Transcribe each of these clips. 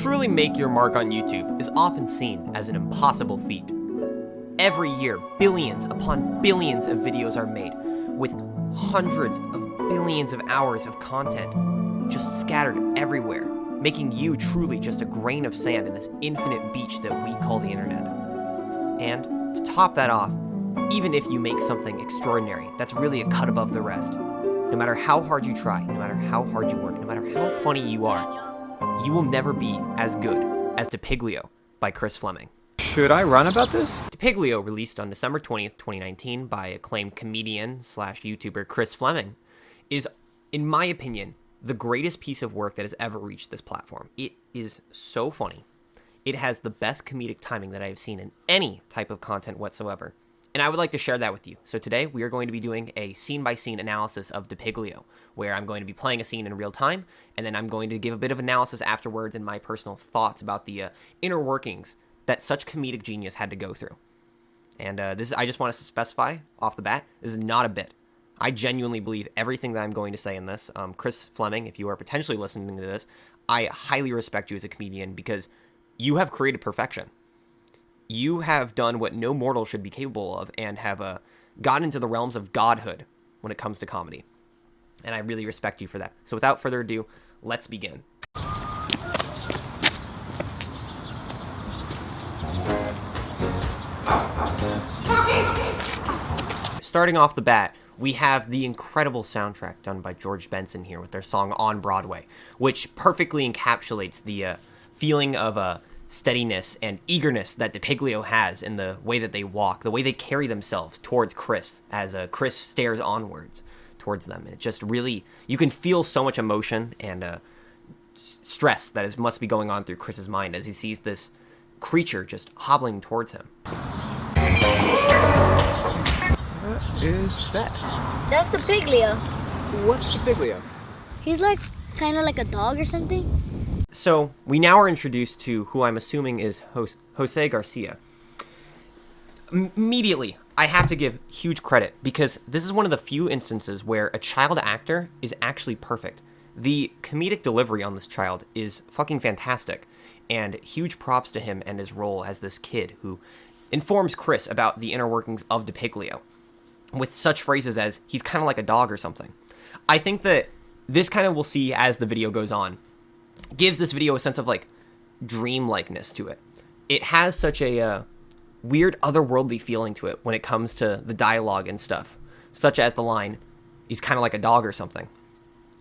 truly make your mark on YouTube is often seen as an impossible feat. Every year, billions upon billions of videos are made, with hundreds of billions of hours of content just scattered everywhere, making you truly just a grain of sand in this infinite beach that we call the internet. And to top that off, even if you make something extraordinary that's really a cut above the rest, no matter how hard you try, no matter how hard you work, no matter how funny you are, you will never be as good as DePiglio by Chris Fleming. Should I run about this? DePiglio, released on December 20th, 2019 by acclaimed comedian/YouTuber Chris Fleming, is, in my opinion, the greatest piece of work that has ever reached this platform. It is so funny. It has the best comedic timing that I have seen in any type of content whatsoever. And I would like to share that with you. So today we are going to be doing a scene-by-scene analysis of DePiglio, where I'm going to be playing a scene in real time, and then I'm going to give a bit of analysis afterwards and my personal thoughts about the inner workings that such comedic genius had to go through. And I just want to specify off the bat, this is not a bit. I genuinely believe everything that I'm going to say in this. Chris Fleming, if you are potentially listening to this, I highly respect you as a comedian because you have created perfection. You have done what no mortal should be capable of and have gotten into the realms of godhood when it comes to comedy. And I really respect you for that. So without further ado, let's begin. Starting off the bat, we have the incredible soundtrack done by George Benson here with their song On Broadway, which perfectly encapsulates the feeling of steadiness and eagerness that DePiglio has in the way that they walk, the way they carry themselves towards Chris as Chris stares onwards towards them. And it just really, you can feel so much emotion and stress that must be going on through Chris's mind as he sees this creature just hobbling towards him. What is that? That's DePiglio. What's DePiglio? He's like, kind of like a dog or something. So, we now are introduced to who I'm assuming is Jose Garcia. Immediately, I have to give huge credit because this is one of the few instances where a child actor is actually perfect. The comedic delivery on this child is fucking fantastic, and huge props to him and his role as this kid who informs Chris about the inner workings of DePiglio with such phrases as, he's kind of like a dog or something. I think that this kind of we'll see as the video goes on, gives this video a sense of like dreamlikeness to it. It has such a weird otherworldly feeling to it when it comes to the dialogue and stuff, such as the line, he's kind of like a dog or something.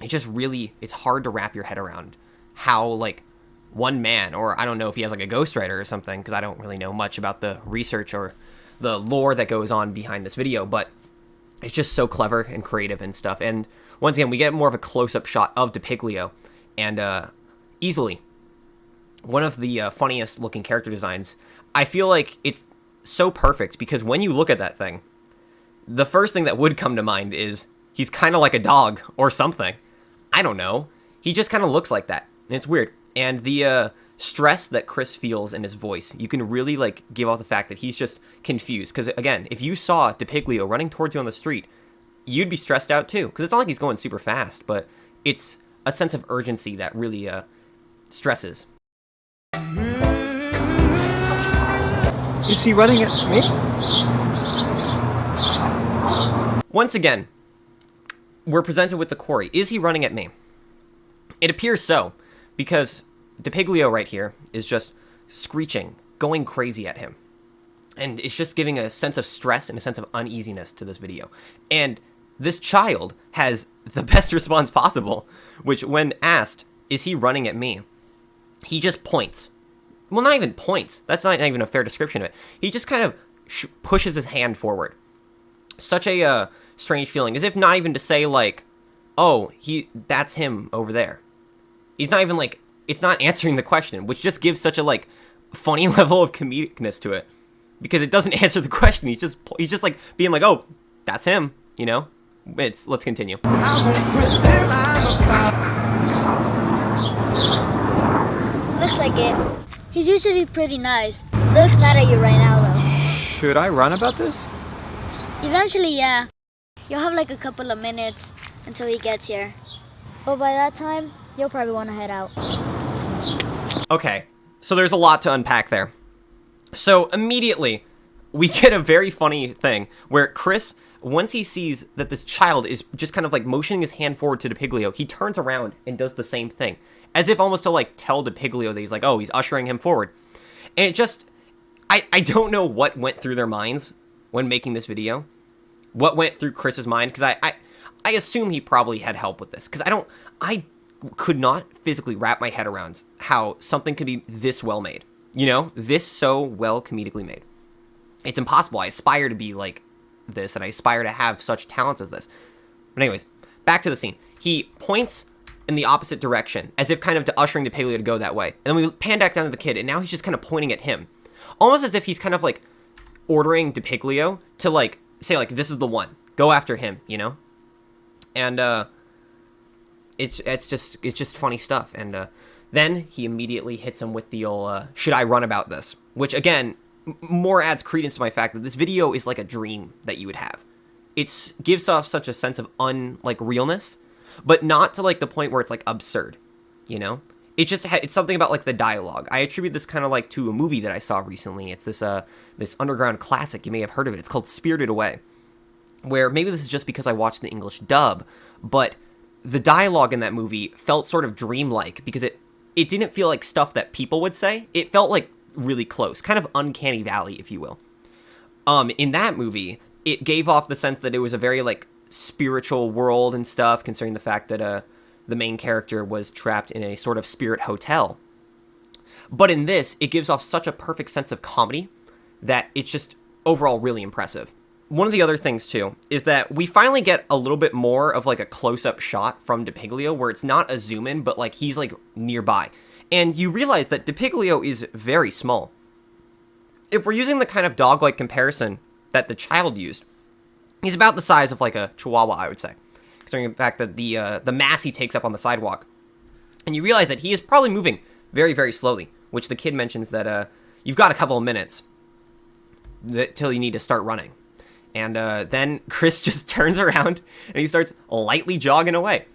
It's just really, it's hard to wrap your head around how like one man, or I don't know if he has like a ghostwriter or something, because I don't really know much about the research or the lore that goes on behind this video, but it's just so clever and creative and stuff. And once again, we get more of a close-up shot of DePiglio, and easily one of the funniest looking character designs. I feel like it's so perfect because when you look at that thing, the first thing that would come to mind is he's kind of like a dog or something. I don't know. He just kind of looks like that. And it's weird. And the stress that Chris feels in his voice, you can really like give off the fact that he's just confused. Because again, if you saw DePiglio running towards you on the street, you'd be stressed out too. Because it's not like he's going super fast, but it's a sense of urgency that really stresses. Is he running at me? Once again, we're presented with the query, is he running at me? It appears so, because DePiglio right here is just screeching, going crazy at him. And it's just giving a sense of stress and a sense of uneasiness to this video. And this child has the best response possible, which when asked, is he running at me? He just points. Well, not even points. That's not even a fair description of it. He just kind of pushes his hand forward. Such a strange feeling, as if not even to say like, oh, that's him over there. He's not even like, it's not answering the question, which just gives such a like funny level of comedicness to it, because it doesn't answer the question. He's just like being like, oh, that's him, you know. Let's continue. Looks like it. He's usually pretty nice. Looks mad at you right now, though. Should I run about this? Eventually, yeah. You'll have like a couple of minutes until he gets here. But by that time, you'll probably want to head out. Okay, so there's a lot to unpack there. So immediately, we get a very funny thing where Chris, once he sees that this child is just kind of like motioning his hand forward to DePiglio, he turns around and does the same thing, as if almost to like tell DePiglio that he's like, oh, he's ushering him forward. And it just, I don't know what went through their minds when making this video, what went through Chris's mind, because I assume he probably had help with this, because I could not physically wrap my head around how something could be this well made, you know, this so well comedically made. It's impossible. I aspire to be like this, and I aspire to have such talents as this. But anyways, back to the scene. He points in the opposite direction, as if kind of to ushering DePiglio to go that way. And then we pan back down to the kid, and now he's just kind of pointing at him. Almost as if he's kind of like ordering DePiglio to like say like, this is the one. Go after him, you know? And it's just funny stuff. And then he immediately hits him with the old, should I run about this? Which again, more adds credence to my fact that this video is like a dream that you would have. It gives off such a sense of realness, but not to like the point where it's like absurd, you know? It's something about like the dialogue. I attribute this kind of like to a movie that I saw recently. It's this underground classic. You may have heard of it. It's called Spirited Away, where maybe this is just because I watched the English dub, but the dialogue in that movie felt sort of dreamlike because it didn't feel like stuff that people would say. It felt like really close, kind of uncanny valley, if you will. In that movie, it gave off the sense that it was a very like spiritual world and stuff, considering the fact that the main character was trapped in a sort of spirit hotel. But in this, it gives off such a perfect sense of comedy that it's just overall really impressive. One of the other things, too, is that we finally get a little bit more of, like, a close-up shot from DePiglio, where it's not a zoom-in, but, like, he's, like, nearby. And you realize that DePiglio is very small. If we're using the kind of dog-like comparison that the child used, he's about the size of, like, a chihuahua, I would say, considering the fact that the mass he takes up on the sidewalk. And you realize that he is probably moving very, very slowly, which the kid mentions that you've got a couple of minutes till you need to start running. And then Chris just turns around and he starts lightly jogging away.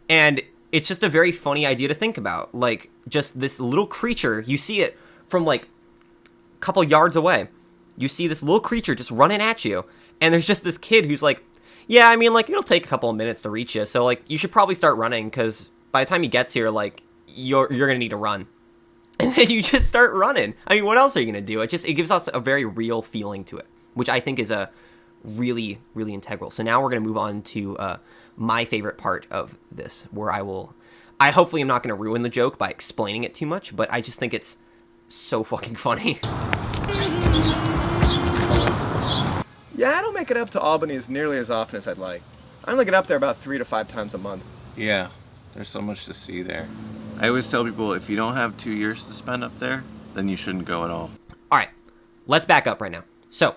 And it's just a very funny idea to think about. Like, just this little creature, you see it from like a couple yards away. You see this little creature just running at you. And there's just this kid who's like, yeah, I mean, like, it'll take a couple of minutes to reach you. So, like, you should probably start running because by the time he gets here, like, you're going to need to run. And then you just start running. I mean, what else are you going to do? It gives us a very real feeling to it, which I think is a really, really integral. So now we're going to move on to my favorite part of this, where I hopefully am not going to ruin the joke by explaining it too much, but I just think it's so fucking funny. Yeah, I don't make it up to Albany as nearly as often as I'd like. I only get up there about 3 to 5 times a month. Yeah, there's so much to see there. I always tell people if you don't have 2 years to spend up there, then you shouldn't go at all. All right, let's back up right now. So,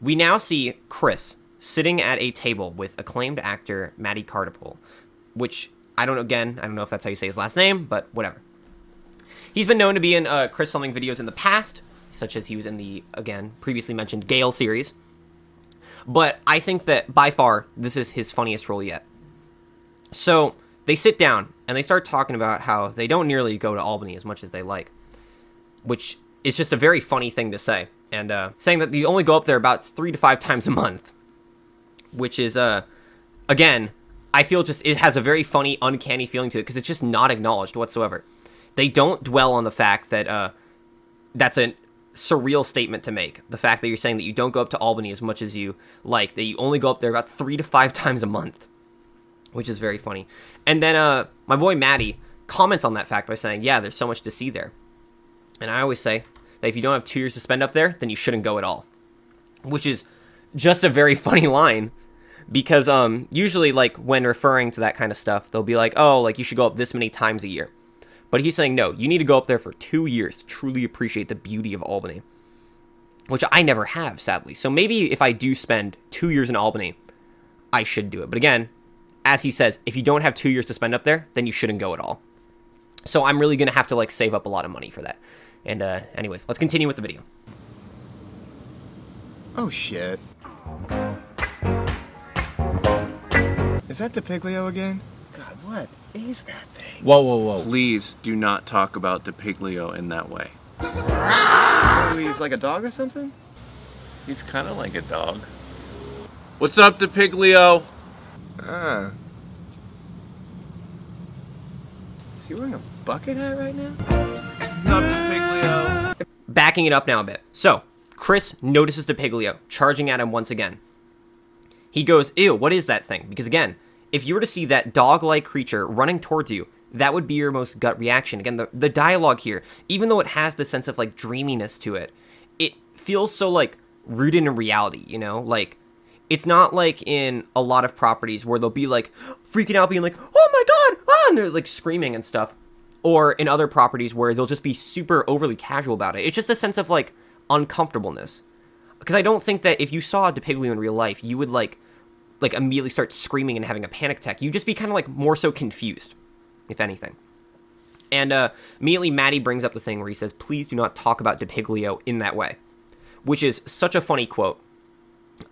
we now see Chris sitting at a table with acclaimed actor Matty Cartapole, which I don't know if that's how you say his last name, but whatever. He's been known to be in Chris Fleming videos in the past, such as he was in the, again, previously mentioned Gale series. But I think that, by far, this is his funniest role yet. So, they sit down, and they start talking about how they don't nearly go to Albany as much as they like, which is just a very funny thing to say. And saying that you only go up there about 3 to 5 times a month, which is, again, I feel it has a very funny, uncanny feeling to it, because it's just not acknowledged whatsoever. They don't dwell on the fact that that's a surreal statement to make. The fact that you're saying that you don't go up to Albany as much as you like, that you only go up there about 3 to 5 times a month, which is very funny. And then my boy Matty comments on that fact by saying, yeah, there's so much to see there. And I always say that if you don't have 2 years to spend up there, then you shouldn't go at all. Which is just a very funny line, because usually, like, when referring to that kind of stuff, they'll be like, oh, like, you should go up this many times a year. But he's saying, no, you need to go up there for 2 years to truly appreciate the beauty of Albany, which I never have, sadly. So maybe if I do spend 2 years in Albany, I should do it. But again, as he says, if you don't have 2 years to spend up there, then you shouldn't go at all. So I'm really going to have to, like, save up a lot of money for that. And anyways, let's continue with the video. Oh, shit. Is that DePiglio again? God, what is that thing? Whoa. Please do not talk about DePiglio in that way. So he's like a dog or something? He's kind of like a dog. What's up, DePiglio? Ah. Is he wearing a bucket hat right now? What's up, DePiglio? Backing it up now a bit. So, Chris notices DePiglio charging at him once again. He goes, ew, what is that thing? Because again, if you were to see that dog-like creature running towards you, that would be your most gut reaction. Again, the dialogue here, even though it has the sense of like dreaminess to it, it feels so like rooted in reality, you know? Like, it's not like in a lot of properties where they'll be like freaking out, being like, oh my God, ah, and they're like screaming and stuff. Or in other properties where they'll just be super overly casual about it. It's just a sense of like uncomfortableness. Because I don't think that if you saw DePiglio in real life, you would like immediately start screaming and having a panic attack. You'd just be kind of like more so confused, if anything. And immediately Maddie brings up the thing where he says, please do not talk about DePiglio in that way, which is such a funny quote.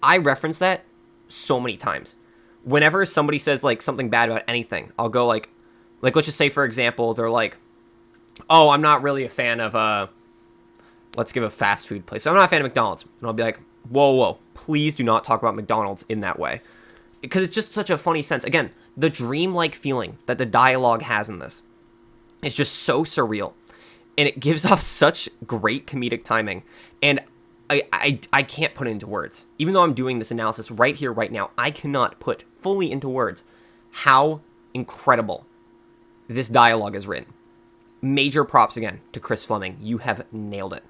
I reference that so many times. Whenever somebody says like something bad about anything, I'll go like let's just say, for example, they're like, oh, I'm not really a fan of, let's give a fast food place. I'm not a fan of McDonald's. And I'll be like, whoa, please do not talk about McDonald's in that way. Because it's just such a funny sense. Again, the dreamlike feeling that the dialogue has in this is just so surreal. And it gives off such great comedic timing. And I can't put it into words. Even though I'm doing this analysis right here, right now, I cannot put fully into words how incredible this dialogue is written. Major props again to Chris Fleming. You have nailed it.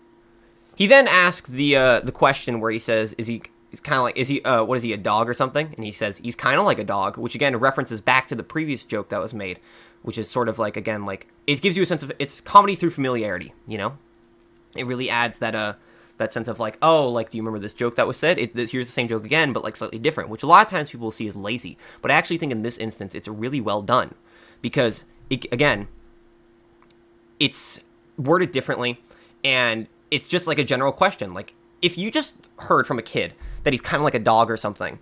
He then asks the question where he says, he's kind of like, what is he, a dog or something? And he says, he's kind of like a dog, which again references back to the previous joke that was made, which is sort of like, again, like, it gives you a sense of, it's comedy through familiarity, you know? It really adds that sense of like, oh, like, do you remember this joke that was said? Here's the same joke again, but like slightly different, which a lot of times people will see as lazy. But I actually think in this instance, it's really well done because, again, it's worded differently and it's just like a general question. Like, if you just heard from a kid that he's kind of like a dog or something,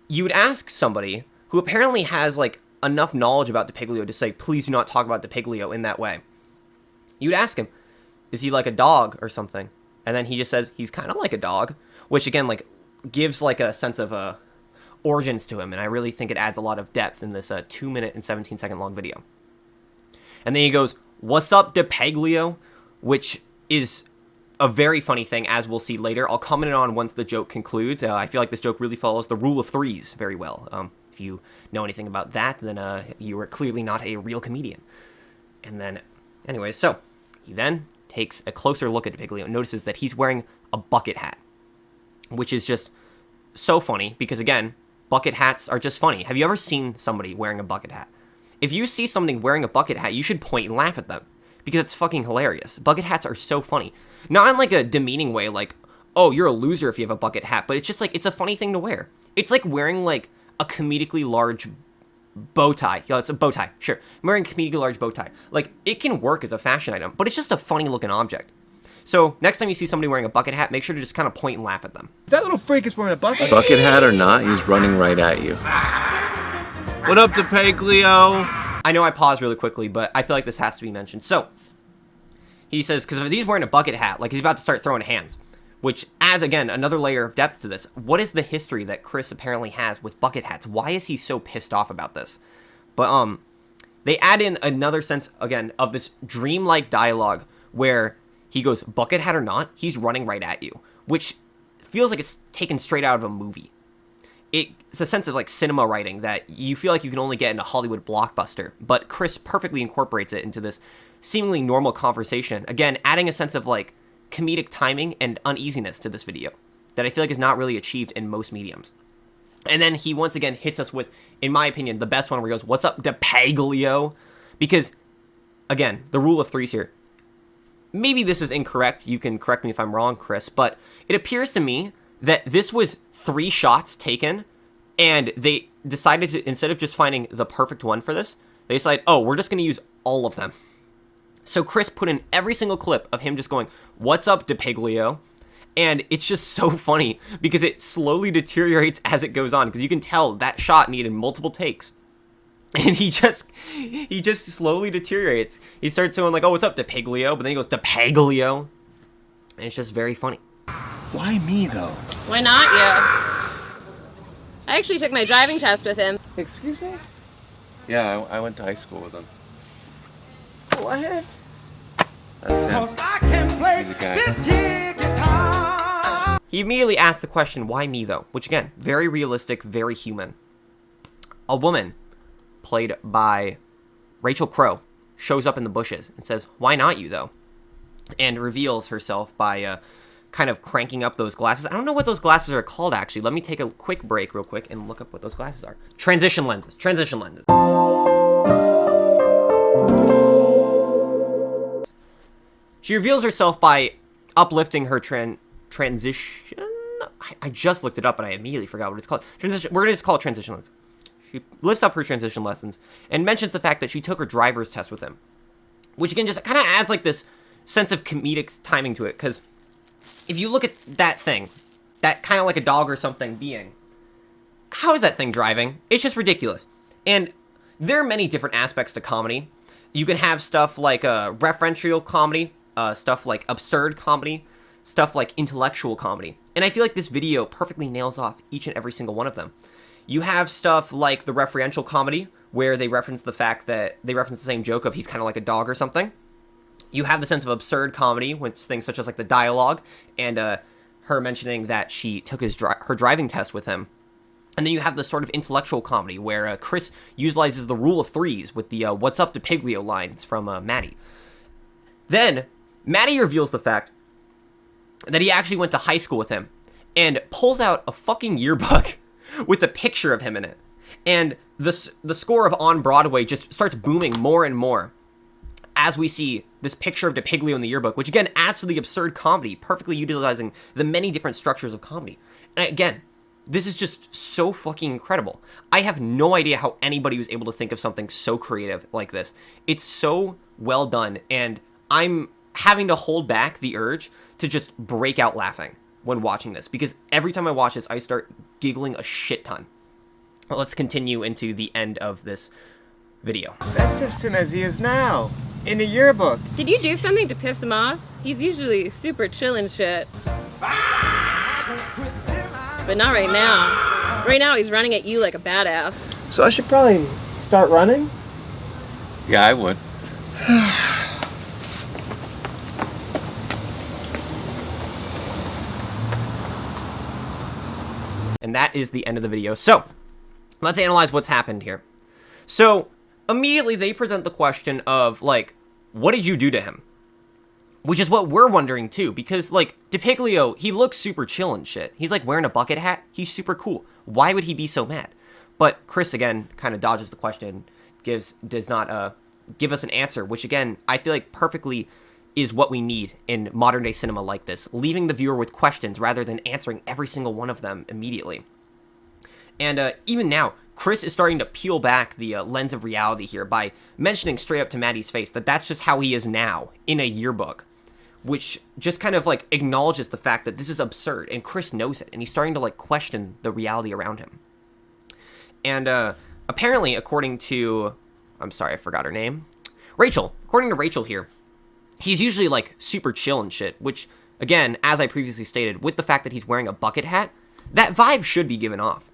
you would ask somebody who apparently has like enough knowledge about DePiglio to say, please do not talk about DePiglio in that way. You'd ask him, is he like a dog or something? And then he just says, he's kind of like a dog, which again, like, gives like a sense of origins to him. And I really think it adds a lot of depth in this 2-minute and 17-second long video. And then he goes, what's up, DePiglio? Which is a very funny thing, as we'll see later. I'll comment on once the joke concludes. I feel like this joke really follows the rule of threes very well. If you know anything about that, then you are clearly not a real comedian. And then, anyways, so he then takes a closer look at DePiglio and notices that he's wearing a bucket hat, which is just so funny because, again, bucket hats are just funny. Have you ever seen somebody wearing a bucket hat? If you see somebody wearing a bucket hat, you should point and laugh at them because it's fucking hilarious. Bucket hats are so funny. Not in like a demeaning way, like, oh, you're a loser if you have a bucket hat, but it's just like, it's a funny thing to wear. It's like wearing like a comedically large bow tie. Yeah, it's a bow tie, sure. I'm wearing a comedically large bow tie. Like, it can work as a fashion item, but it's just a funny looking object. So next time you see somebody wearing a bucket hat, make sure to just kind of point and laugh at them. That little freak is wearing a bucket. Bucket hat or not, he's running right at you. What up, DePiglio? I know I paused really quickly, but I feel like this has to be mentioned. So he says, because if he's wearing a bucket hat, like he's about to start throwing hands, which adds, again, another layer of depth to this. What is the history that Chris apparently has with bucket hats? Why is he so pissed off about this? But they add in another sense, again, of this dreamlike dialogue where he goes, bucket hat or not, he's running right at you, which feels like it's taken straight out of a movie. It's a sense of like cinema writing that you feel like you can only get in a Hollywood blockbuster, but Chris perfectly incorporates it into this seemingly normal conversation. Again, adding a sense of like comedic timing and uneasiness to this video that I feel like is not really achieved in most mediums. And then he once again hits us with, in my opinion, the best one where he goes, what's up, DePiglio? Because, again, the rule of threes here. Maybe this is incorrect. You can correct me if I'm wrong, Chris, but it appears to me that this was 3 shots taken, and they decided to, instead of just finding the perfect one for this, they decided, oh, we're just going to use all of them. So Chris put in every single clip of him just going, what's up, DePiglio? And it's just so funny because it slowly deteriorates as it goes on, because you can tell that shot needed multiple takes. And he just slowly deteriorates. He starts going like, "Oh, what's up, DePiglio?" But then he goes, "DePiglio." And it's just very funny. Why me, though? Why not you? I actually took my driving test with him. Excuse me? Yeah, I went to high school with him. What? That's him. I can play He's a guy. this here guitar. He immediately asked the question, "Why me, though?" Which, again, very realistic, very human. A woman, played by Rachel Crow, shows up in the bushes and says, "Why not you, though?" And reveals herself by kind of cranking up those glasses. I don't know what those glasses are called, actually. Let me take a quick break real quick and look up what those glasses are. Transition lenses. Transition lenses. She reveals herself by uplifting her transition. I just looked it up, but I immediately forgot what it's called. Transition. We're going to just call it transition lens. She lifts up her transition lessons and mentions the fact that she took her driver's test with him, which again just kind of adds like this sense of comedic timing to it. Because if you look at that thing, that kind of like a dog or something being, how is that thing driving? It's just ridiculous. And there are many different aspects to comedy. You can have stuff like referential comedy, stuff like absurd comedy, stuff like intellectual comedy. And I feel like this video perfectly nails off each and every single one of them. You have stuff like the referential comedy, where they reference the fact that they reference the same joke of he's kind of like a dog or something. You have the sense of absurd comedy, with things such as like the dialogue and her mentioning that she took her driving test with him. And then you have the sort of intellectual comedy where Chris utilizes the rule of threes with the "What's up, DePiglio" lines from Maddie. Then Maddie reveals the fact that he actually went to high school with him and pulls out a fucking yearbook with a picture of him in it. And the score of On Broadway just starts booming more and more as we see this picture of DePiglio in the yearbook, which again adds to the absurd comedy, perfectly utilizing the many different structures of comedy. And again, this is just so fucking incredible. I have no idea how anybody was able to think of something so creative like this. It's so well done, and I'm having to hold back the urge to just break out laughing when watching this, because every time I watch this, I start giggling a shit ton. Well, let's continue into the end of this video. That's just him as he is now, in a yearbook. Did you do something to piss him off? He's usually super chill and shit. But not right now. Right now he's running at you like a badass. So I should probably start running? Yeah, I would. And that is the end of the video. So, let's analyze what's happened here. So, immediately they present the question of, like, what did you do to him? Which is what we're wondering, too, because, like, DePiglio, he looks super chill and shit. He's, like, wearing a bucket hat. He's super cool. Why would he be so mad? But Chris, again, kind of dodges the question, does not give us an answer, which, again, I feel like perfectly is what we need in modern-day cinema like this, leaving the viewer with questions rather than answering every single one of them immediately. And even now, Chris is starting to peel back the lens of reality here by mentioning straight up to Maddie's face that that's just how he is now in a yearbook, which just kind of like acknowledges the fact that this is absurd, and Chris knows it, and he's starting to like question the reality around him. And apparently, according to, I'm sorry, I forgot her name, Rachel, according to Rachel here, he's usually like super chill and shit, which again, as I previously stated, with the fact that he's wearing a bucket hat, that vibe should be given off.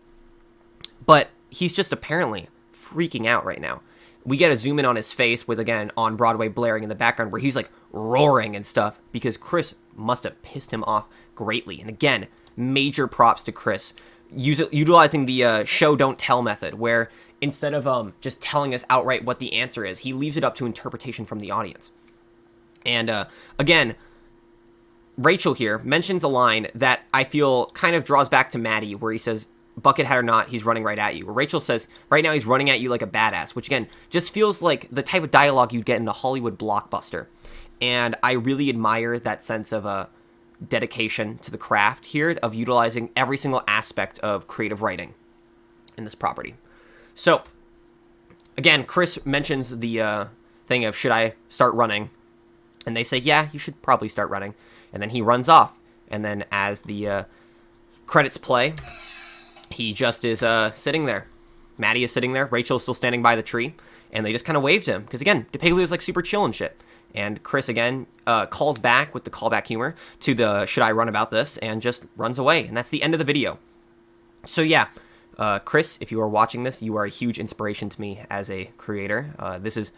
But he's just apparently freaking out right now. We get a zoom in on his face with, again, On Broadway blaring in the background where he's like roaring and stuff because Chris must have pissed him off greatly. And again, major props to Chris utilizing the show don't tell method, where instead of just telling us outright what the answer is, he leaves it up to interpretation from the audience. And again, Rachel here mentions a line that I feel kind of draws back to Maddie, where he says, bucket hat or not, he's running right at you. Where Rachel says, right now he's running at you like a badass, which again, just feels like the type of dialogue you'd get in a Hollywood blockbuster. And I really admire that sense of dedication to the craft here, of utilizing every single aspect of creative writing in this property. So, again, Chris mentions the thing of, should I start running? And they say, yeah, you should probably start running. And then he runs off. And then as the credits play, he just is sitting there Maddie is sitting there, Rachel is still standing by the tree, and they just kind of waved to him. Because again, DePiglio is like super chill and shit. And Chris, again, calls back with the callback humor to the should I run about this, and just runs away. And that's the end of the video. So yeah, Chris, if you are watching this, you are a huge inspiration to me as a creator. This is,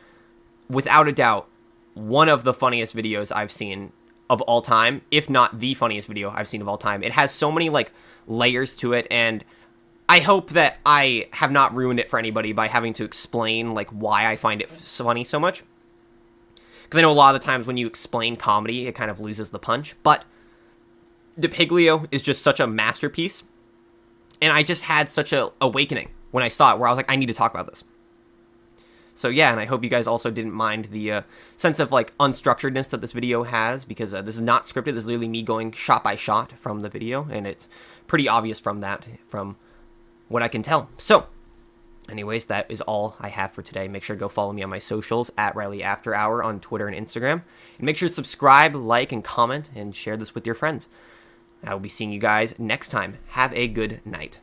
without a doubt, one of the funniest videos I've seen of all time, if not the funniest video I've seen of all time. It has so many, like, layers to it, and I hope that I have not ruined it for anybody by having to explain, like, why I find it funny so much. Because I know a lot of the times when you explain comedy, it kind of loses the punch. But DePiglio is just such a masterpiece. And I just had such a awakening when I saw it, where I was like, I need to talk about this. So yeah, and I hope you guys also didn't mind the sense of, like, unstructuredness that this video has. Because this is not scripted. This is literally me going shot by shot from the video. And it's pretty obvious from that, from what I can tell. So anyways, that is all I have for today. Make sure to go follow me on my socials at Riley After Hour on Twitter and Instagram. And make sure to subscribe, like, and comment, and share this with your friends. I will be seeing you guys next time. Have a good night.